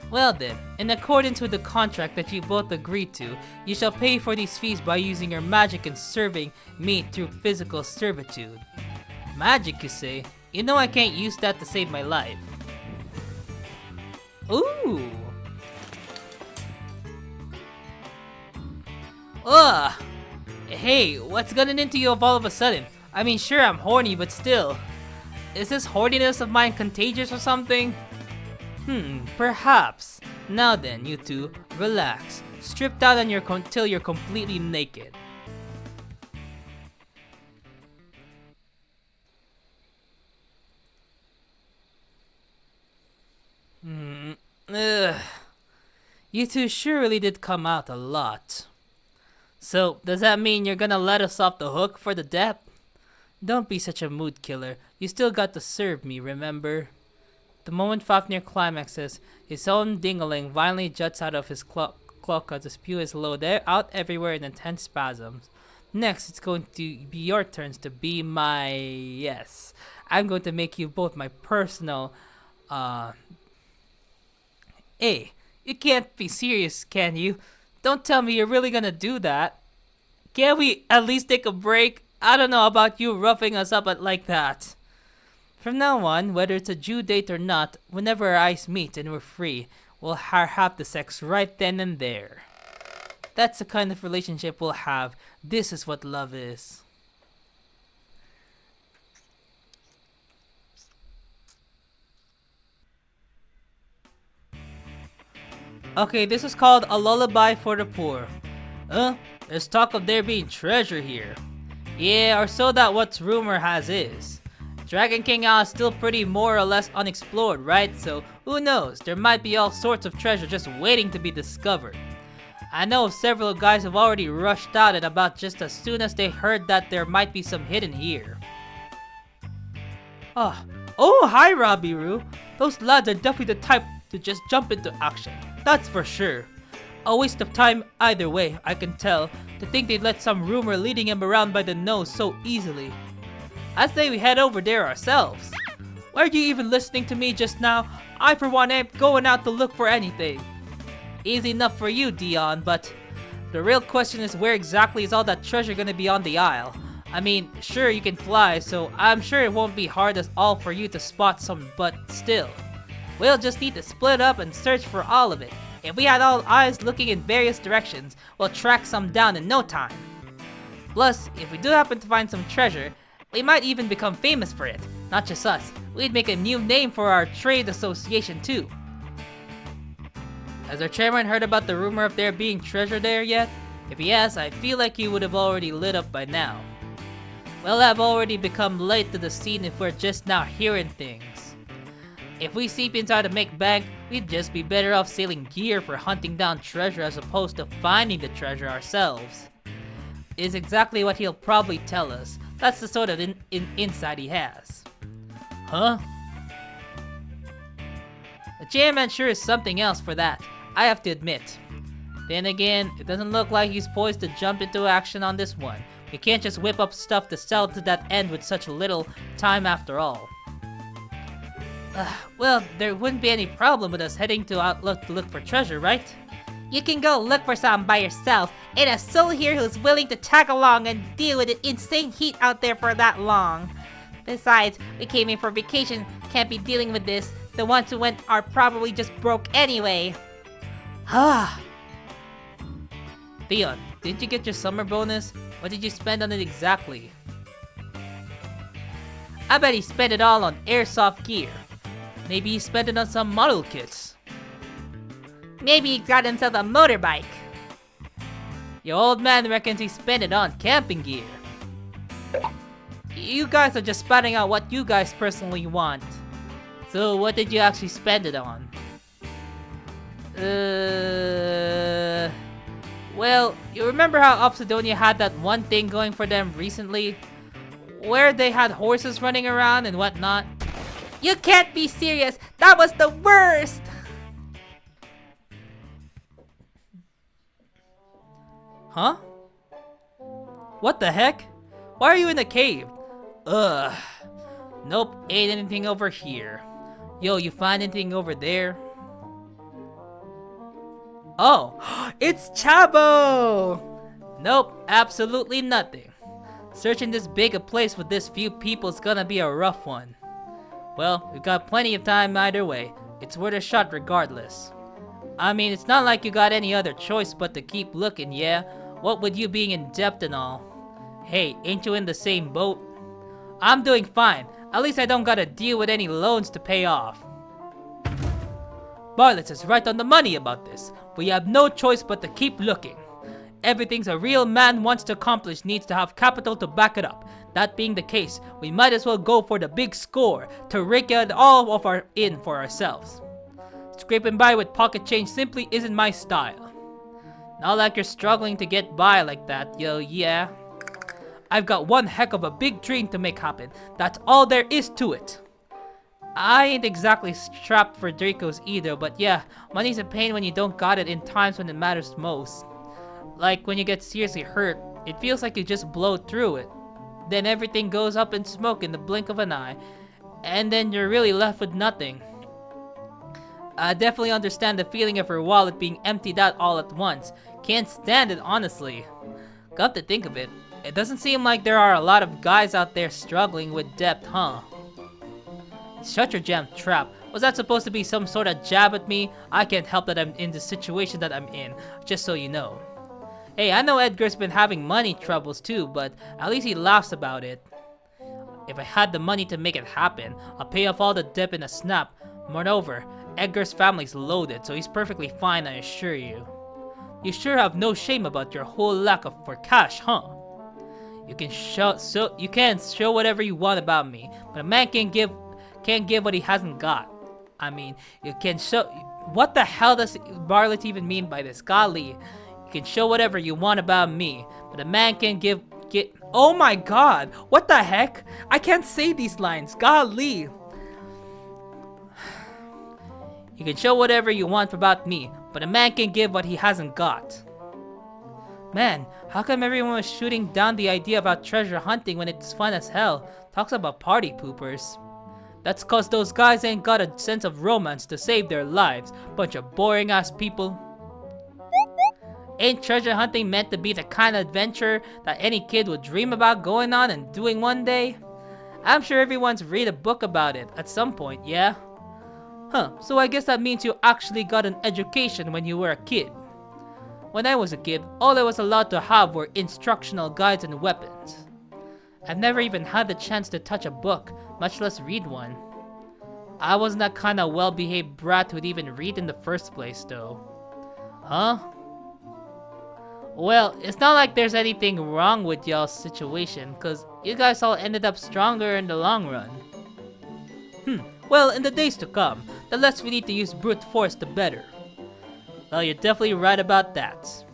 Well then, in accordance with the contract that you both agreed to, you shall pay for these fees by using your magic and serving meat through physical servitude. Magic, you say? You know I can't use that to save my life. Ooh! Ugh! Hey, what's gotten into you all of a sudden? I mean, sure, I'm horny, but still. Is this horniness of mine contagious or something? Perhaps. Now then, you two, relax. Strip down till you're completely naked. You two surely did come out a lot. So, does that mean you're gonna let us off the hook for the debt? Don't be such a mood killer. You still got to serve me, remember? The moment Fafnir climaxes, his own dingaling violently juts out of his cloaca to spew his load out everywhere in intense spasms. Next, it's going to be your turns to be my... yes. I'm going to make you both my personal... Hey, you can't be serious, can you? Don't tell me you're really gonna do that. Can't we at least take a break? I don't know about you roughing us up like that. From now on, whether it's a due date or not, whenever our eyes meet and we're free, we'll have the sex right then and there. That's the kind of relationship we'll have. This is what love is. Okay, this is called A Lullaby for the Poor. There's talk of there being treasure here. Yeah, or so that what's rumor has is. Dragon King Al is still pretty more or less unexplored, right? So who knows, there might be all sorts of treasure just waiting to be discovered. I know of several guys have already rushed out and about just as soon as they heard that there might be some hidden here. Oh, hi Robbie Roo. Those lads are definitely the type to just jump into action. That's for sure. A waste of time either way, I can tell. To think they'd let some rumor leading him around by the nose so easily. I say we head over there ourselves. Were you even listening to me just now? I for one ain't going out to look for anything. Easy enough for you, Dion, but the real question is where exactly is all that treasure gonna be on the isle? I mean, sure you can fly, so I'm sure it won't be hard at all for you to spot some, but still. We'll just need to split up and search for all of it. If we had all eyes looking in various directions, we'll track some down in no time. Plus, if we do happen to find some treasure, we might even become famous for it. Not just us, we'd make a new name for our trade association too. Has our chairman heard about the rumor of there being treasure there yet? If he has, I feel like he would have already lit up by now. We'll have already become late to the scene if we're just now hearing things. If we seep inside to make bank, we'd just be better off sailing gear for hunting down treasure as opposed to finding the treasure ourselves. Is exactly what he'll probably tell us. That's the sort of insight he has. Huh? The chairman sure is something else for that, I have to admit. Then again, it doesn't look like he's poised to jump into action on this one. We can't just whip up stuff to sell to that end with such little time after all. Well, there wouldn't be any problem with us heading to Outlook to look for treasure, right? You can go look for some by yourself, and a soul here who's willing to tag along and deal with the insane heat out there for that long. Besides, we came in for vacation, can't be dealing with this. The ones who went are probably just broke anyway. Theon, didn't you get your summer bonus? What did you spend on it exactly? I bet he spent it all on airsoft gear. Maybe he spent it on some model kits. Maybe he got himself a motorbike. Your old man reckons he spent it on camping gear. You guys are just spouting out what you guys personally want. So what did you actually spend it on? Well, you remember how Obsidonia had that one thing going for them recently? Where they had horses running around and whatnot? You can't be serious! That was the worst! Huh? What the heck? Why are you in the cave? Ugh. Nope, ain't anything over here. Yo, you find anything over there? Oh, it's Chabo! Nope, absolutely nothing. Searching this big a place with this few people is gonna be a rough one. Well, we've got plenty of time either way. It's worth a shot regardless. I mean, it's not like you got any other choice but to keep looking, yeah? What with you being in debt and all. Hey, ain't you in the same boat? I'm doing fine. At least I don't gotta deal with any loans to pay off. Bartlett is right on the money about this. We have no choice but to keep looking. Everything a real man wants to accomplish needs to have capital to back it up. That being the case, we might as well go for the big score to rake it all of our in for ourselves. Scraping by with pocket change simply isn't my style. Not like you're struggling to get by like that, yo, yeah. I've got one heck of a big dream to make happen. That's all there is to it. I ain't exactly strapped for Dracos either, but yeah, money's a pain when you don't got it in times when it matters most. Like when you get seriously hurt, it feels like you just blow through it. Then everything goes up in smoke in the blink of an eye, and then you're really left with nothing. I definitely understand the feeling of her wallet being emptied out all at once. Can't stand it, honestly. Come to think of it, it doesn't seem like there are a lot of guys out there struggling with debt, huh? Shut your jam trap. Was that supposed to be some sort of jab at me? I can't help that I'm in the situation that I'm in, just so you know. Hey, I know Edgar's been having money troubles too, but at least he laughs about it. If I had the money to make it happen, I'll pay off all the debt in a snap. Moreover, Edgar's family's loaded, so he's perfectly fine, I assure you. You sure have no shame about your whole lack of for cash, huh? You can show whatever you want about me, but a man can't give what he hasn't got. I mean, you can show. What the hell does Bartlett even mean by this? Golly, you can show whatever you want about me, but a man can get. Oh my God! What the heck? I can't say these lines. Golly. You can show whatever you want about me, but a man can give what he hasn't got. Man, how come everyone was shooting down the idea about treasure hunting when it's fun as hell? Talks about party poopers. That's cause those guys ain't got a sense of romance to save their lives. Bunch of boring ass people. Ain't treasure hunting meant to be the kind of adventure that any kid would dream about going on and doing one day? I'm sure everyone's read a book about it at some point, yeah? Huh, so I guess that means you actually got an education when you were a kid. When I was a kid, all I was allowed to have were instructional guides and weapons. I've never even had the chance to touch a book, much less read one. I wasn't that kind of well-behaved brat who'd even read in the first place though. Huh? Well, it's not like there's anything wrong with y'all's situation, cause you guys all ended up stronger in the long run. Well, in the days to come, the less we need to use brute force, the better. Well, you're definitely right about that.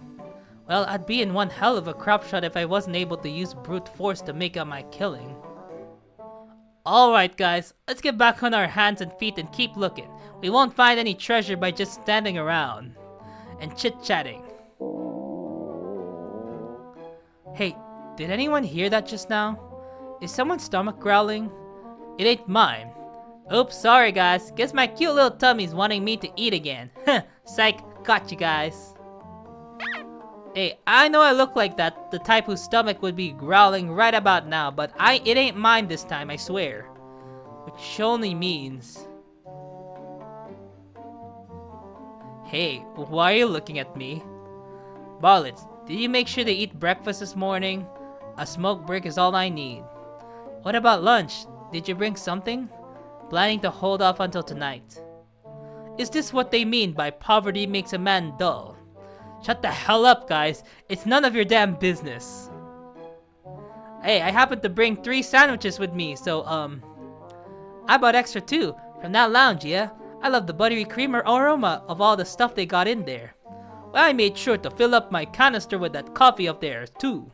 Well, I'd be in one hell of a crapshoot if I wasn't able to use brute force to make up my killing. Alright guys, let's get back on our hands and feet and keep looking. We won't find any treasure by just standing around and chit-chatting. Hey, did anyone hear that just now? Is someone's stomach growling? It ain't mine. Oops, sorry guys. Guess my cute little tummy's wanting me to eat again. Heh, psych, got you guys. Hey, I know I look like that, the type whose stomach would be growling right about now, but it ain't mine this time, I swear. Which only means... Hey, why are you looking at me? Barlets, did you make sure to eat breakfast this morning? A smoke break is all I need. What about lunch? Did you bring something? Planning to hold off until tonight. Is this what they mean by poverty makes a man dull? Shut the hell up, guys. It's none of your damn business. Hey, I happen to bring 3 sandwiches with me, so, I bought extra too, from that lounge, yeah? I love the buttery creamer aroma of all the stuff they got in there. Well, I made sure to fill up my canister with that coffee of theirs, too.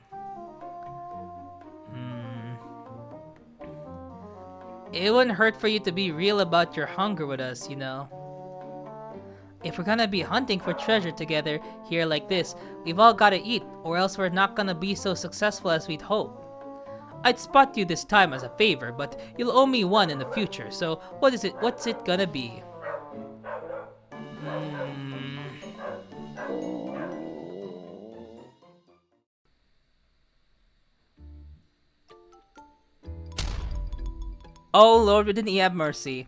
It wouldn't hurt for you to be real about your hunger with us, you know. If we're gonna be hunting for treasure together here like this, we've all gotta eat, or else we're not gonna be so successful as we'd hope. I'd spot you this time as a favor, but you'll owe me one in the future, so what's it gonna be? Oh Lord, didn't he have mercy?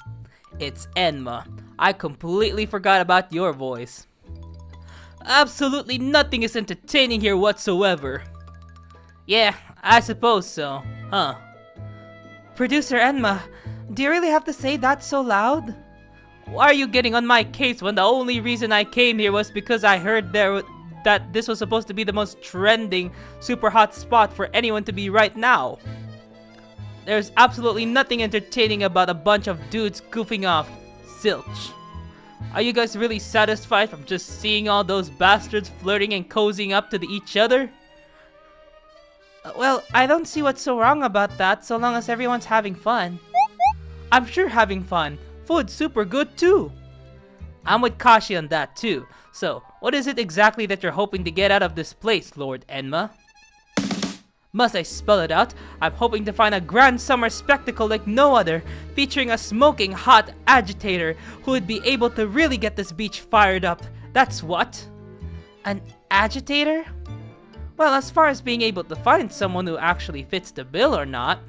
It's Enma. I completely forgot about your voice. Absolutely nothing is entertaining here whatsoever. Yeah, I suppose so, huh? Producer Enma, do you really have to say that so loud? Why are you getting on my case when the only reason I came here was because I heard that this was supposed to be the most trending, super hot spot for anyone to be right now? There's absolutely nothing entertaining about a bunch of dudes goofing off. Zilch. Are you guys really satisfied from just seeing all those bastards flirting and cozying up to each other? Well, I don't see what's so wrong about that so long as everyone's having fun. I'm sure having fun. Food's super good too. I'm with Kashi on that too. So, what is it exactly that you're hoping to get out of this place, Lord Enma? Must I spell it out? I'm hoping to find a grand summer spectacle like no other, featuring a smoking hot agitator who would be able to really get this beach fired up. That's what. An agitator? Well, as far as being able to find someone who actually fits the bill or not,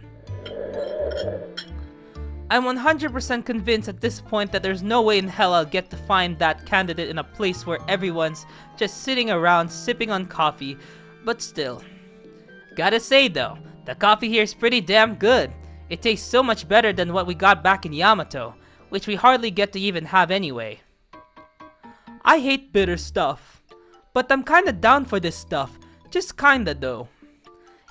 I'm 100% convinced at this point that there's no way in hell I'll get to find that candidate in a place where everyone's just sitting around sipping on coffee, but still. Gotta say though, the coffee here is pretty damn good. It tastes so much better than what we got back in Yamato, which we hardly get to even have anyway. I hate bitter stuff, but I'm kinda down for this stuff, just kinda though.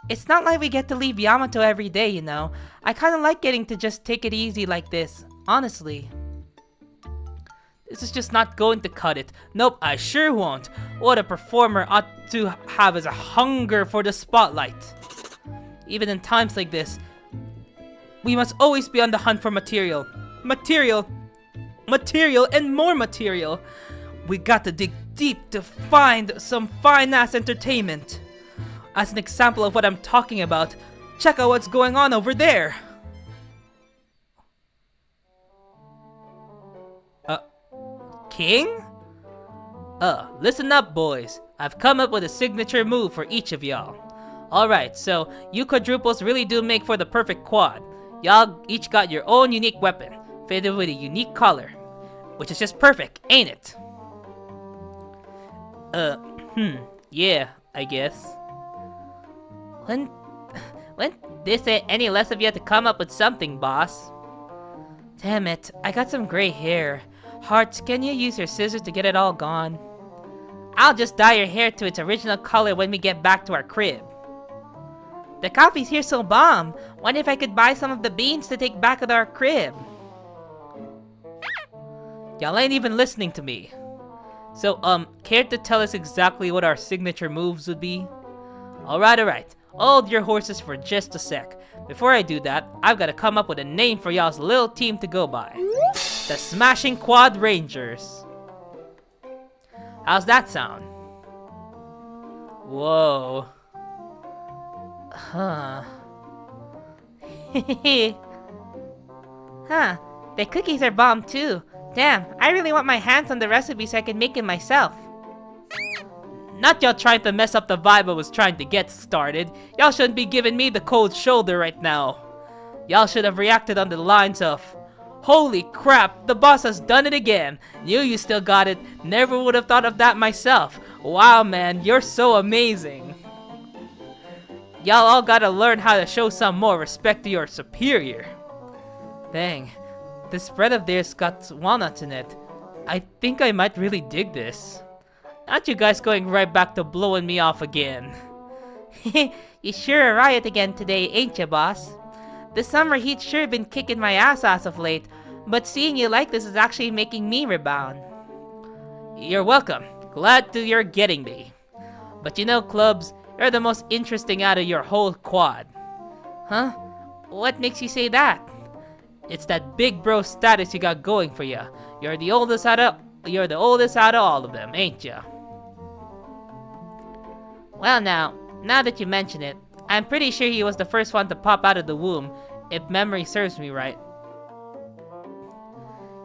It's not like we get to leave Yamato every day, you know. I kinda like getting to just take it easy like this, honestly. This is just not going to cut it. Nope, I sure won't. What a performer ought to have is a hunger for the spotlight. Even in times like this, we must always be on the hunt for material. Material! Material and more material! We got to dig deep to find some fine-ass entertainment. As an example of what I'm talking about, check out what's going on over there. King? Listen up, boys. I've come up with a signature move for each of y'all. Alright, so you quadruples really do make for the perfect quad. Y'all each got your own unique weapon, fitted with a unique color. Which is just perfect, ain't it? Yeah, I guess. When this ain't any less of you to come up with something, boss. Damn it, I got some gray hair. Hearts, can you use your scissors to get it all gone? I'll just dye your hair to its original color when we get back to our crib. The coffee's here so bomb. Wonder if I could buy some of the beans to take back to our crib. Y'all ain't even listening to me. So, care to tell us exactly what our signature moves would be? Alright. Hold your horses for just a sec. Before I do that, I've gotta come up with a name for y'all's little team to go by. The Smashing Quad Rangers. How's that sound? Whoa. Huh. Huh. The cookies are bomb too. Damn, I really want my hands on the recipe so I can make it myself. Not y'all trying to mess up the vibe I was trying to get started. Y'all shouldn't be giving me the cold shoulder right now. Y'all should have reacted on the lines of, holy crap, the boss has done it again. Knew you still got it. Never would have thought of that myself. Wow, man, you're so amazing. Y'all all gotta learn how to show some more respect to your superior. Dang, this bread of theirs got walnuts in it. I think I might really dig this. Not you guys going right back to blowing me off again. You sure a riot again today, ain't ya, boss? The summer heat's sure been kicking my ass as of late, but seeing you like this is actually making me rebound. You're welcome. Glad to you're getting me. But you know, Clubs, you're the most interesting out of your whole quad. Huh? What makes you say that? It's that big bro status you got going for ya. You're the oldest out of all of them, ain't ya? Well now that you mention it, I'm pretty sure he was the first one to pop out of the womb, if memory serves me right.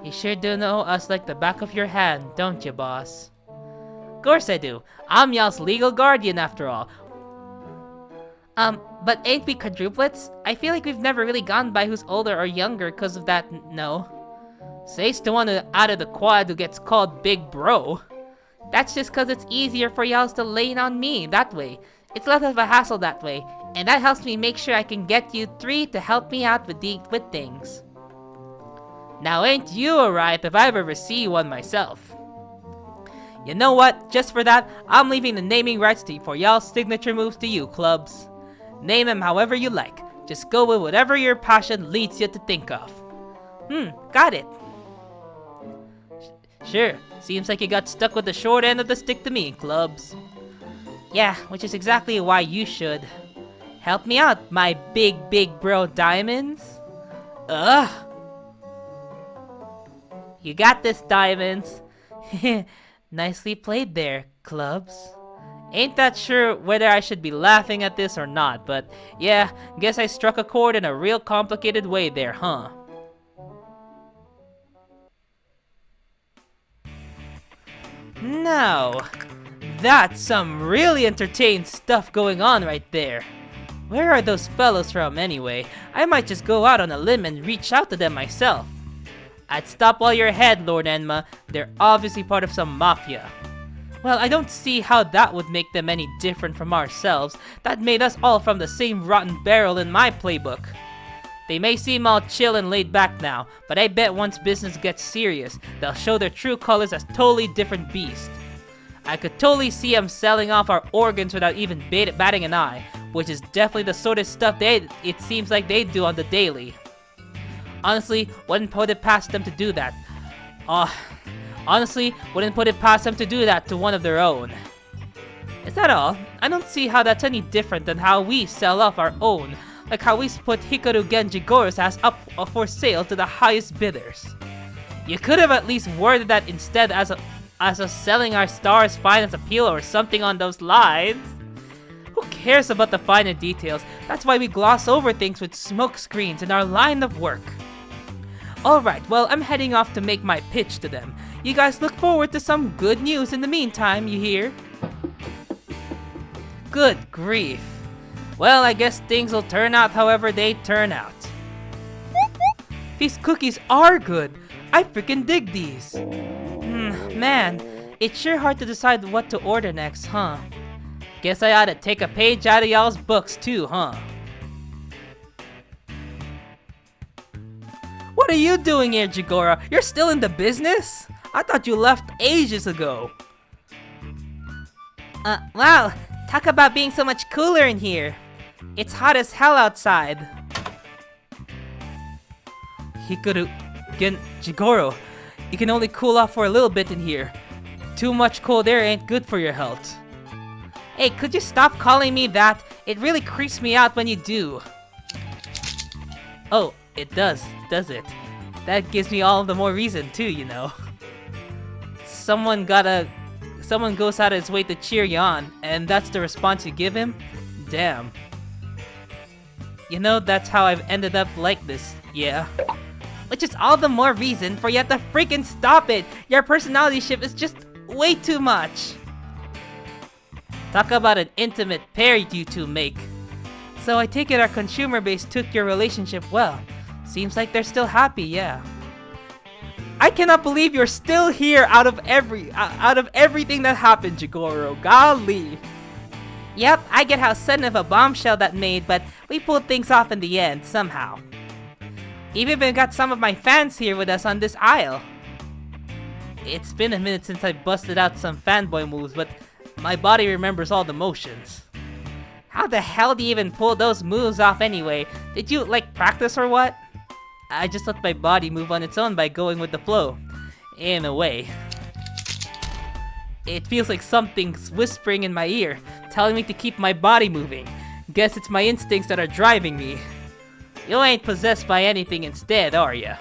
You sure do know us like the back of your hand, don't you, boss? Of course I do. I'm y'all's legal guardian after all. But ain't we quadruplets? I feel like we've never really gone by who's older or younger because of that, no. Say's the one out of the quad who gets called Big Bro. That's just cause it's easier for y'all to lean on me that way. It's less of a hassle that way, and that helps me make sure I can get you three to help me out with things. Now ain't you a ripe if I've ever seen one myself. You know what? Just for that, I'm leaving the naming rights for y'all's signature moves to you, Clubs. Name them however you like. Just go with whatever your passion leads you to think of. Got it. Sure, seems like you got stuck with the short end of the stick to me, Clubs. Yeah, which is exactly why you should. Help me out, my big bro Diamonds. Ugh. You got this, Diamonds. Nicely played there, Clubs. Ain't that sure whether I should be laughing at this or not, but yeah, guess I struck a chord in a real complicated way there, huh? Now, that's some really entertaining stuff going on right there. Where are those fellows from anyway? I might just go out on a limb and reach out to them myself. I'd stop while you're ahead, Lord Enma. They're obviously part of some mafia. Well, I don't see how that would make them any different from ourselves. That made us all from the same rotten barrel in my playbook. They may seem all chill and laid back now, but I bet once business gets serious, they'll show their true colors as totally different beasts. I could totally see them selling off our organs without even batting an eye, which is definitely the sort of stuff it seems like they do on the daily. Honestly, wouldn't put it past them to do that. Honestly, wouldn't put it past them to do that to one of their own. Is that all? I don't see how that's any different than how we sell off our own, like how we put Hikaru Genji Gorosa's up for sale to the highest bidders. You could have at least worded that instead as As us selling our stars fine as appeal or something on those lines. Who cares about the finer details? That's why we gloss over things with smoke screens in our line of work. Alright, well, I'm heading off to make my pitch to them. You guys look forward to some good news in the meantime, you hear? Good grief. Well, I guess things will turn out however they turn out. These cookies are good. I freaking dig these. Man, it's sure hard to decide what to order next, huh? Guess I ought to take a page out of y'all's books too, huh? What are you doing here, Jigoro? You're still in the business? I thought you left ages ago. Wow, talk about being so much cooler in here. It's hot as hell outside. Jigoro, you can only cool off for a little bit in here. Too much cold air ain't good for your health. Hey, could you stop calling me that? It really creeps me out when you do. Oh, it does it? That gives me all the more reason too, you know. Someone goes out of his way to cheer you on, and that's the response you give him? Damn. You know, that's how I've ended up like this, yeah. Which is all the more reason for you to freaking stop it. Your personality shift is just way too much. Talk about an intimate pair you two make. So I take it our consumer base took your relationship well. Seems like they're still happy, yeah. I cannot believe you're still here out of everything that happened, Jigoro. Golly. Yep, I get how sudden of a bombshell that made, but we pulled things off in the end, somehow. Even got some of my fans here with us on this aisle. It's been a minute since I busted out some fanboy moves, but my body remembers all the motions. How the hell do you even pull those moves off anyway? Did you, like, practice or what? I just let my body move on its own by going with the flow. In a way. It feels like something's whispering in my ear, telling me to keep my body moving. Guess it's my instincts that are driving me. You ain't possessed by anything instead, are ya?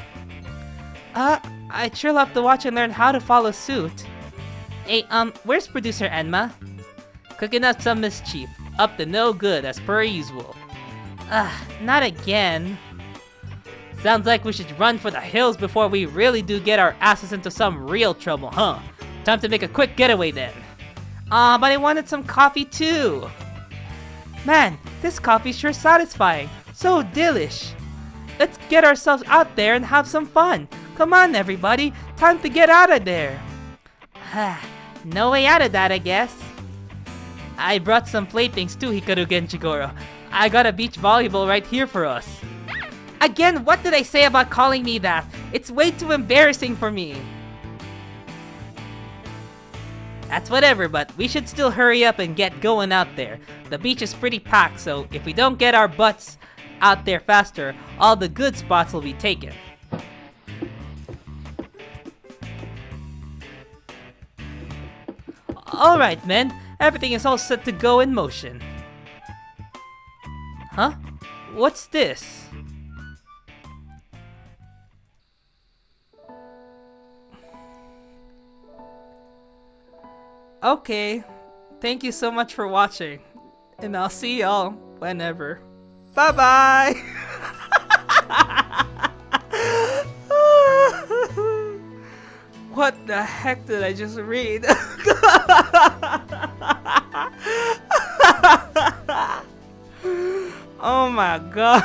I'd sure love to watch and learn how to follow suit. Hey, where's producer Enma? Cooking up some mischief. Up to no good, as per usual. Not again. Sounds like we should run for the hills before we really do get our asses into some real trouble, huh? Time to make a quick getaway then. But I wanted some coffee too. Man, this coffee's sure satisfying. So delish. Let's get ourselves out there and have some fun. Come on, everybody. Time to get out of there. No way out of that, I guess. I brought some playthings too, Hikaru Genjigoro. I got a beach volleyball right here for us. Again, what did I say about calling me that? It's way too embarrassing for me. That's whatever, but we should still hurry up and get going out there. The beach is pretty packed, so if we don't get our butts out there faster, all the good spots will be taken. Alright, men. Everything is all set to go in motion. Huh? What's this? Okay, thank you so much for watching, and I'll see y'all whenever. Bye-bye! What the heck did I just read? Oh my god!